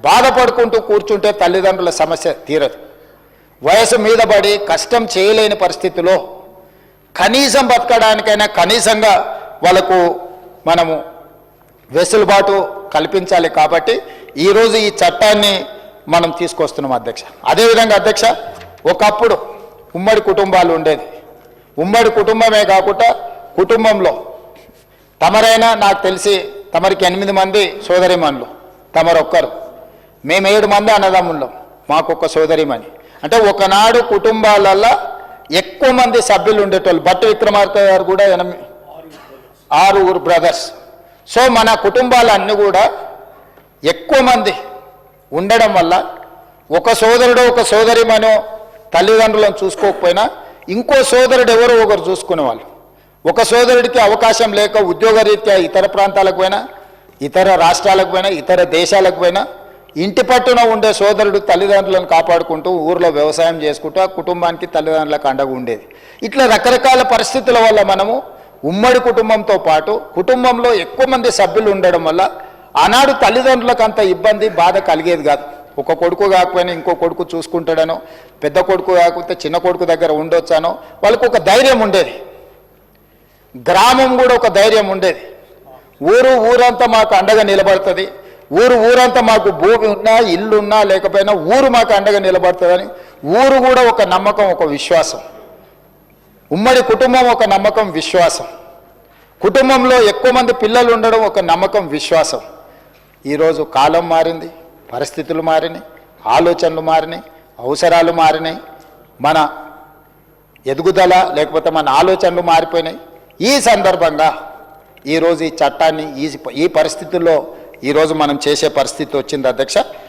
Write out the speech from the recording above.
బాధపడుకుంటూ కూర్చుంటే తల్లిదండ్రుల సమస్య తీరదు. వయసు మీద పడి కష్టం చేయలేని పరిస్థితిలో కనీసం బతకడానికైనా కనీసంగా వాళ్ళకు మనము వెసులుబాటు కల్పించాలి. కాబట్టి ఈరోజు ఈ చట్టాన్ని మనం తీసుకొస్తున్నాం అధ్యక్ష. అదేవిధంగా అధ్యక్ష, ఒకప్పుడు ఉమ్మడి కుటుంబాలు ఉండేది. ఉమ్మడి కుటుంబమే కాకుండా కుటుంబంలో తమరైనా నాకు తెలిసి తమరికి 8 మంది సోదరిమణులు, తమరొక్కరు. మేము 7 మంది అన్నదమ్ముళ్ళం, మాకొక్క సోదరిమణి. అంటే ఒకనాడు కుటుంబాలల్లో ఎక్కువ మంది సభ్యులు ఉండేటోళ్ళు. భట్టి విక్రమార్క గారు కూడా 6 బ్రదర్స్. సో మన కుటుంబాలన్నీ కూడా ఎక్కువ మంది ఉండడం వల్ల ఒక సోదరుడు ఒక సోదరిమనో తల్లిదండ్రులను చూసుకోకపోయినా ఇంకో సోదరుడు ఎవరో ఒకరు చూసుకునేవాళ్ళు. ఒక సోదరుడికి అవకాశం లేక ఉద్యోగరీత్యా ఇతర ప్రాంతాలకు పోయినా, ఇతర రాష్ట్రాలకు పోయినా, ఇతర దేశాలకు పోయినా ఇంటి పట్టున ఉండే సోదరుడు తల్లిదండ్రులను కాపాడుకుంటూ ఊర్లో వ్యవసాయం చేసుకుంటూ ఆ కుటుంబానికి తల్లిదండ్రులకు అండగా ఉండేది. ఇట్లా రకరకాల పరిస్థితుల వల్ల మనము ఉమ్మడి కుటుంబంతో పాటు కుటుంబంలో ఎక్కువ మంది సభ్యులు ఉండడం వల్ల ఆనాడు తల్లిదండ్రులకు అంత ఇబ్బంది బాధ కలిగేది కాదు. ఒక కొడుకు కాకపోయినా ఇంకో కొడుకు చూసుకుంటాడనో, పెద్ద కొడుకు కాకపోతే చిన్న కొడుకు దగ్గర ఉండొచ్చానో వాళ్ళకు ఒక ధైర్యం ఉండేది. గ్రామం కూడా ఒక ధైర్యం ఉండేది. ఊరంతా మాకు అండగా నిలబడుతుంది, ఊరంతా మాకు భూమి ఉన్నా ఇల్లు ఉన్నా లేకపోయినా ఊరు మాకు అండగా నిలబడుతుందని ఊరు కూడా ఒక నమ్మకం, ఒక విశ్వాసం. ఉమ్మడి కుటుంబం ఒక నమ్మకం, విశ్వాసం. కుటుంబంలో ఎక్కువ మంది పిల్లలు ఉండడం ఒక నమ్మకం, విశ్వాసం. ఈరోజు కాలం మారింది, పరిస్థితులు మారినాయి, ఆలోచనలు మారినాయి, అవసరాలు మారినాయి, మన ఎదుగుదల లేకపోతే మన ఆలోచనలు మారిపోయినాయి. ఈ సందర్భంగా ఈరోజు ఈ చట్టాన్ని ఈ పరిస్థితుల్లో ఈరోజు మనం చేసే పరిస్థితి వచ్చింది అధ్యక్ష.